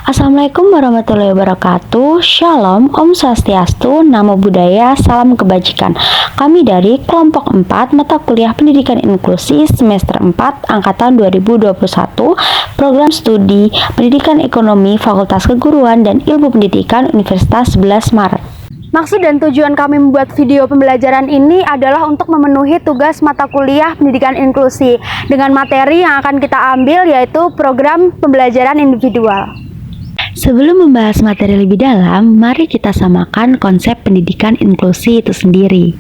Assalamualaikum warahmatullahi wabarakatuh. Shalom, Om Swastiastu, Namo Buddhaya, Salam Kebajikan. Kami dari kelompok 4 mata kuliah Pendidikan Inklusi semester 4 angkatan 2021, program studi Pendidikan Ekonomi Fakultas Keguruan dan Ilmu Pendidikan Universitas 11 Maret. Maksud dan tujuan kami membuat video pembelajaran ini adalah untuk memenuhi tugas mata kuliah pendidikan inklusi dengan materi yang akan kita ambil, yaitu program pembelajaran individual. Sebelum membahas materi lebih dalam, mari kita samakan konsep pendidikan inklusi itu sendiri.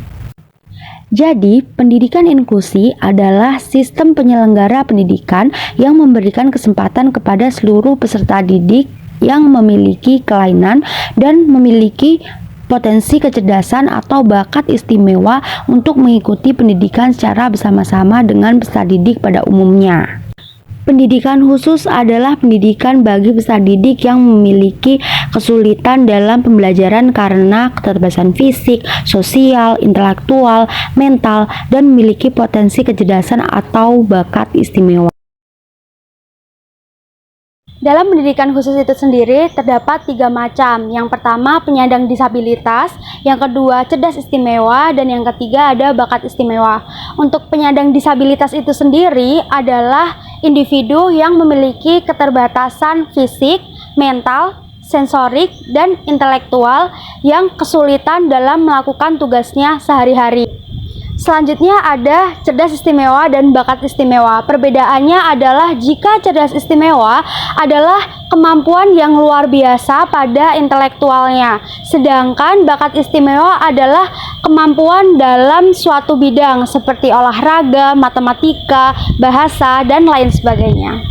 Jadi, pendidikan inklusi adalah sistem penyelenggara pendidikan yang memberikan kesempatan kepada seluruh peserta didik yang memiliki kelainan dan memiliki potensi kecerdasan atau bakat istimewa untuk mengikuti pendidikan secara bersama-sama dengan peserta didik pada umumnya. Pendidikan khusus adalah pendidikan bagi peserta didik yang memiliki kesulitan dalam pembelajaran karena keterbatasan fisik, sosial, intelektual, mental, dan memiliki potensi kecerdasan atau bakat istimewa. Dalam pendidikan khusus itu sendiri terdapat 3 macam. Yang pertama penyandang disabilitas, yang kedua cerdas istimewa, dan yang ketiga ada bakat istimewa. Untuk penyandang disabilitas itu sendiri adalah individu yang memiliki keterbatasan fisik, mental, sensorik, dan intelektual yang kesulitan dalam melakukan tugasnya sehari-hari. Selanjutnya ada cerdas istimewa dan bakat istimewa. Perbedaannya adalah jika cerdas istimewa adalah kemampuan yang luar biasa pada intelektualnya, sedangkan bakat istimewa adalah kemampuan dalam suatu bidang seperti olahraga, matematika, bahasa, dan lain sebagainya.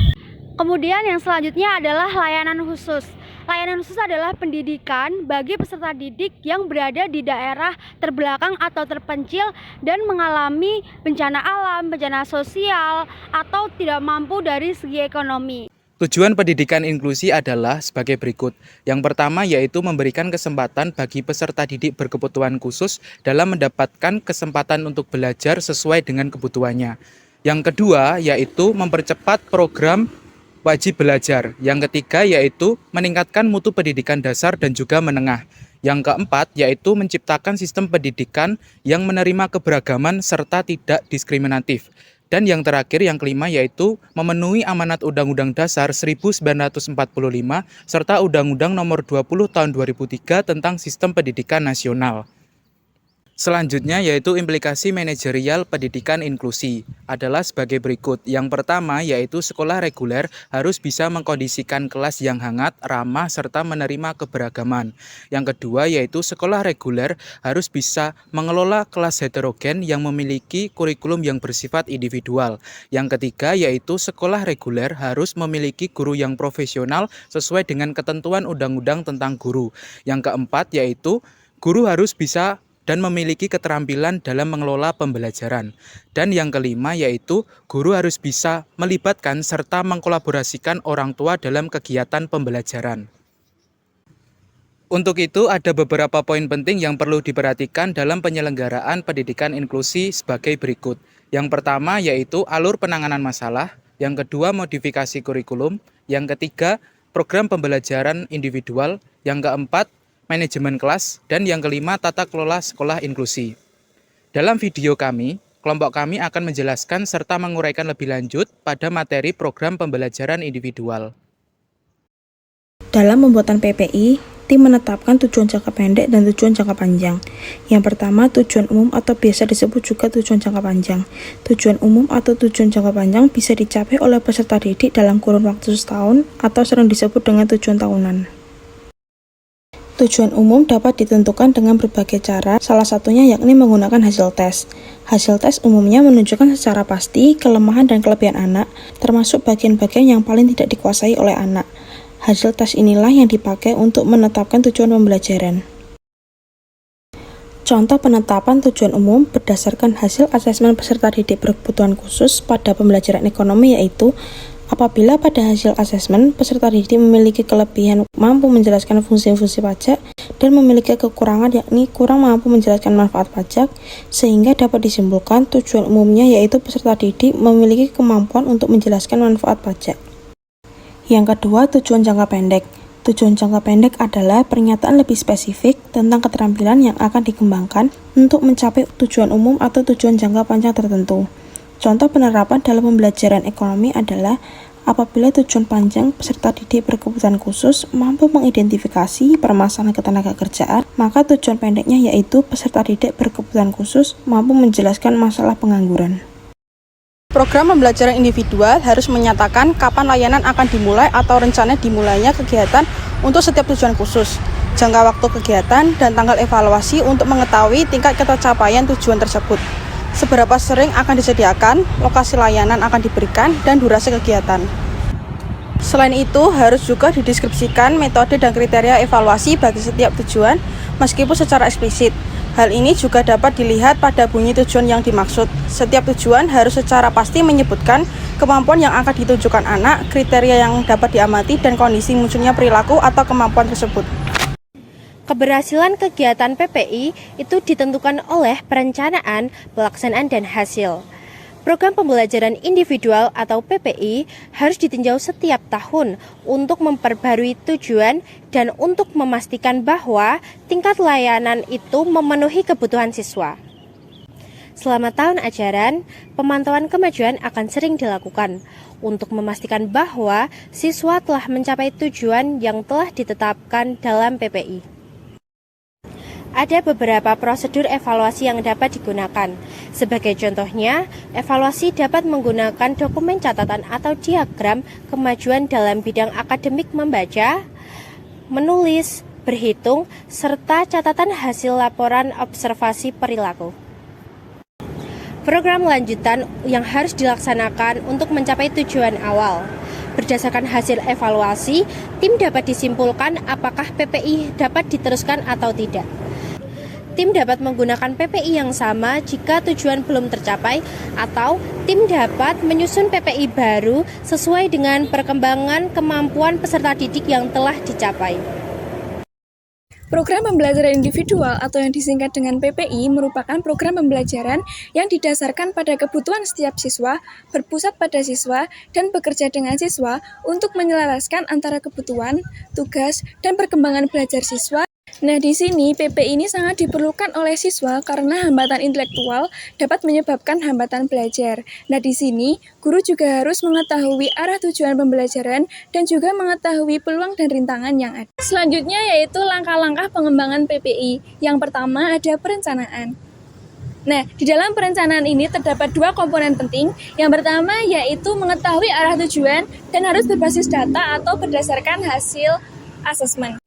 Kemudian yang selanjutnya adalah layanan khusus. Layanan khusus adalah pendidikan bagi peserta didik yang berada di daerah terbelakang atau terpencil dan mengalami bencana alam, bencana sosial, atau tidak mampu dari segi ekonomi. Tujuan pendidikan inklusi adalah sebagai berikut. Yang pertama yaitu memberikan kesempatan bagi peserta didik berkebutuhan khusus dalam mendapatkan kesempatan untuk belajar sesuai dengan kebutuhannya. Yang kedua yaitu mempercepat program wajib belajar. Yang ketiga yaitu meningkatkan mutu pendidikan dasar dan juga menengah. Yang keempat yaitu menciptakan sistem pendidikan yang menerima keberagaman serta tidak diskriminatif. Dan yang terakhir, yang kelima yaitu memenuhi amanat Undang-Undang Dasar 1945 serta Undang-Undang Nomor 20 Tahun 2003 tentang Sistem Pendidikan Nasional. Selanjutnya yaitu implikasi manajerial pendidikan inklusi adalah sebagai berikut. Yang pertama yaitu sekolah reguler harus bisa mengkondisikan kelas yang hangat, ramah, serta menerima keberagaman. Yang kedua yaitu sekolah reguler harus bisa mengelola kelas heterogen yang memiliki kurikulum yang bersifat individual. Yang ketiga yaitu sekolah reguler harus memiliki guru yang profesional sesuai dengan ketentuan undang-undang tentang guru. Yang keempat yaitu guru harus bisa dan memiliki keterampilan dalam mengelola pembelajaran. Dan yang kelima yaitu guru harus bisa melibatkan serta mengkolaborasikan orang tua dalam kegiatan pembelajaran. Untuk itu ada beberapa poin penting yang perlu diperhatikan dalam penyelenggaraan pendidikan inklusi sebagai berikut. Yang pertama yaitu alur penanganan masalah, yang kedua modifikasi kurikulum, yang ketiga program pembelajaran individual, yang keempat manajemen kelas, dan yang kelima tata kelola sekolah inklusi. Dalam video kami, kelompok kami akan menjelaskan serta menguraikan lebih lanjut pada materi program pembelajaran individual. Dalam pembuatan PPI, tim menetapkan tujuan jangka pendek dan tujuan jangka panjang. Yang pertama, tujuan umum atau biasa disebut juga tujuan jangka panjang. Tujuan umum atau tujuan jangka panjang bisa dicapai oleh peserta didik dalam kurun waktu setahun atau sering disebut dengan tujuan tahunan. Tujuan umum dapat ditentukan dengan berbagai cara, salah satunya yakni menggunakan hasil tes. Hasil tes umumnya menunjukkan secara pasti kelemahan dan kelebihan anak, termasuk bagian-bagian yang paling tidak dikuasai oleh anak. Hasil tes inilah yang dipakai untuk menetapkan tujuan pembelajaran. Contoh penetapan tujuan umum berdasarkan hasil asesmen peserta didik berkebutuhan khusus pada pembelajaran ekonomi yaitu apabila pada hasil asesmen peserta didik memiliki kelebihan mampu menjelaskan fungsi-fungsi pajak dan memiliki kekurangan yakni kurang mampu menjelaskan manfaat pajak, sehingga dapat disimpulkan tujuan umumnya yaitu peserta didik memiliki kemampuan untuk menjelaskan manfaat pajak. Yang kedua, tujuan jangka pendek. Tujuan jangka pendek adalah pernyataan lebih spesifik tentang keterampilan yang akan dikembangkan untuk mencapai tujuan umum atau tujuan jangka panjang tertentu. Contoh penerapan dalam pembelajaran ekonomi adalah apabila tujuan panjang peserta didik berkebutuhan khusus mampu mengidentifikasi permasalahan ketenagakerjaan, maka tujuan pendeknya yaitu peserta didik berkebutuhan khusus mampu menjelaskan masalah pengangguran. Program pembelajaran individual harus menyatakan kapan layanan akan dimulai atau rencana dimulainya kegiatan untuk setiap tujuan khusus, jangka waktu kegiatan, dan tanggal evaluasi untuk mengetahui tingkat ketercapaian tujuan tersebut. Seberapa sering akan disediakan, lokasi layanan akan diberikan, dan durasi kegiatan. Selain itu, harus juga dideskripsikan metode dan kriteria evaluasi bagi setiap tujuan, meskipun secara eksplisit. Hal ini juga dapat dilihat pada bunyi tujuan yang dimaksud. Setiap tujuan harus secara pasti menyebutkan kemampuan yang akan ditunjukkan anak, kriteria yang dapat diamati, dan kondisi munculnya perilaku atau kemampuan tersebut. Keberhasilan kegiatan PPI itu ditentukan oleh perencanaan, pelaksanaan, dan hasil. Program pembelajaran individual atau PPI harus ditinjau setiap tahun untuk memperbarui tujuan dan untuk memastikan bahwa tingkat layanan itu memenuhi kebutuhan siswa. Selama tahun ajaran, pemantauan kemajuan akan sering dilakukan untuk memastikan bahwa siswa telah mencapai tujuan yang telah ditetapkan dalam PPI. Ada beberapa prosedur evaluasi yang dapat digunakan. Sebagai contohnya, evaluasi dapat menggunakan dokumen catatan atau diagram kemajuan dalam bidang akademik membaca, menulis, berhitung, serta catatan hasil laporan observasi perilaku. Program lanjutan yang harus dilaksanakan untuk mencapai tujuan awal. Berdasarkan hasil evaluasi, tim dapat disimpulkan apakah PPI dapat diteruskan atau tidak. Tim dapat menggunakan PPI yang sama jika tujuan belum tercapai, atau tim dapat menyusun PPI baru sesuai dengan perkembangan kemampuan peserta didik yang telah dicapai. Program pembelajaran individual atau yang disingkat dengan PPI merupakan program pembelajaran yang didasarkan pada kebutuhan setiap siswa, berpusat pada siswa, dan bekerja dengan siswa untuk menyelaraskan antara kebutuhan, tugas, dan perkembangan belajar siswa. Nah, di sini PPI ini sangat diperlukan oleh siswa karena hambatan intelektual dapat menyebabkan hambatan belajar. Nah, di sini guru juga harus mengetahui arah tujuan pembelajaran dan juga mengetahui peluang dan rintangan yang ada. Selanjutnya yaitu langkah-langkah pengembangan PPI. Yang pertama ada perencanaan. Nah, di dalam perencanaan ini terdapat dua komponen penting. Yang pertama yaitu mengetahui arah tujuan dan harus berbasis data atau berdasarkan hasil asesmen.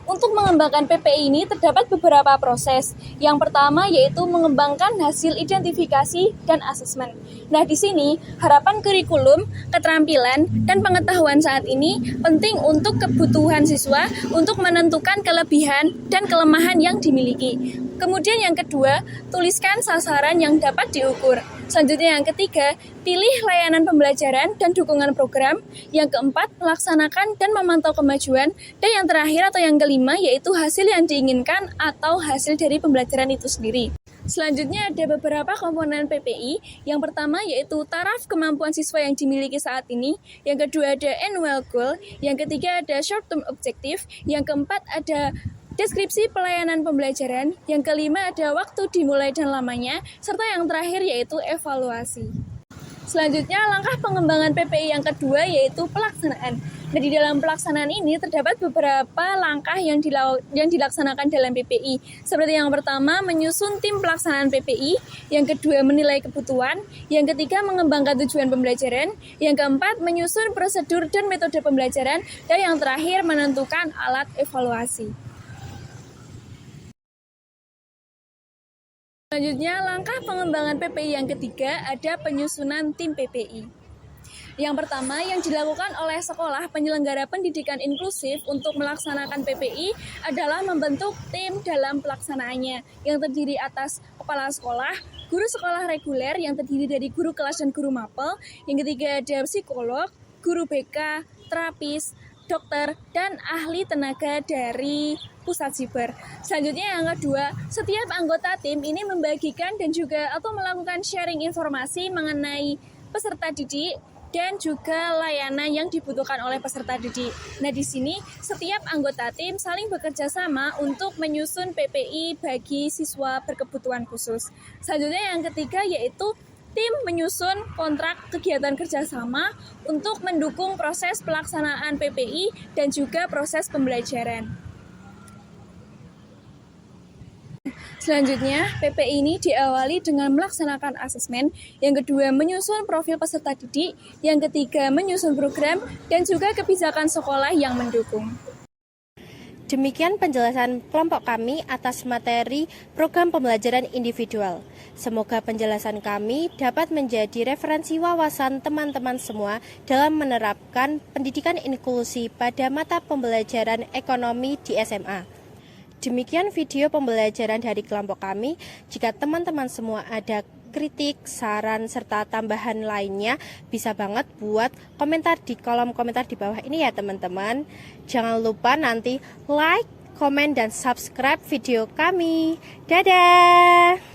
Untuk mengembangkan PPI ini terdapat beberapa proses. Yang pertama yaitu mengembangkan hasil identifikasi dan asesmen. Nah, di sini harapan kurikulum, keterampilan, dan pengetahuan saat ini penting untuk kebutuhan siswa untuk menentukan kelebihan dan kelemahan yang dimiliki. Kemudian yang kedua, tuliskan sasaran yang dapat diukur. Selanjutnya yang ketiga, pilih layanan pembelajaran dan dukungan program. Yang keempat, melaksanakan dan memantau kemajuan. Dan yang terakhir atau yang kelima yaitu hasil yang diinginkan atau hasil dari pembelajaran itu sendiri. Selanjutnya ada beberapa komponen PPI. Yang pertama yaitu taraf kemampuan siswa yang dimiliki saat ini. Yang kedua ada annual goal. Yang ketiga ada short term objective. Yang keempat ada deskripsi pelayanan pembelajaran, yang kelima ada waktu dimulai dan lamanya, serta yang terakhir yaitu evaluasi. Selanjutnya langkah pengembangan PPI yang kedua yaitu pelaksanaan. Nah, di dalam pelaksanaan ini terdapat beberapa langkah yang dilaksanakan dalam PPI. Seperti yang pertama menyusun tim pelaksanaan PPI, yang kedua menilai kebutuhan, yang ketiga mengembangkan tujuan pembelajaran, yang keempat menyusun prosedur dan metode pembelajaran, dan yang terakhir menentukan alat evaluasi. Selanjutnya, langkah pengembangan PPI yang ketiga ada penyusunan tim PPI. Yang pertama, yang dilakukan oleh sekolah penyelenggara pendidikan inklusif untuk melaksanakan PPI adalah membentuk tim dalam pelaksanaannya, yang terdiri atas kepala sekolah, guru sekolah reguler yang terdiri dari guru kelas dan guru mapel, yang ketiga ada psikolog, guru BK, terapis, dokter, dan ahli tenaga dari pusat siber. Selanjutnya yang kedua, setiap anggota tim ini membagikan dan juga atau melakukan sharing informasi mengenai peserta didik dan juga layanan yang dibutuhkan oleh peserta didik. Nah, di sini setiap anggota tim saling bekerja sama untuk menyusun PPI bagi siswa berkebutuhan khusus. Selanjutnya yang ketiga yaitu tim menyusun kontrak kegiatan kerjasama untuk mendukung proses pelaksanaan PPI dan juga proses pembelajaran. Selanjutnya, PPI ini diawali dengan melaksanakan asesmen, yang kedua menyusun profil peserta didik, yang ketiga menyusun program, dan juga kebijakan sekolah yang mendukung. Demikian penjelasan kelompok kami atas materi program pembelajaran individual. Semoga penjelasan kami dapat menjadi referensi wawasan teman-teman semua dalam menerapkan pendidikan inklusi pada mata pembelajaran ekonomi di SMA. Demikian video pembelajaran dari kelompok kami. Jika teman-teman semua ada kritik, saran, serta tambahan lainnya, bisa banget buat komentar di kolom komentar di bawah ini ya teman-teman. Jangan lupa nanti like, komen, dan subscribe video kami. Dadah!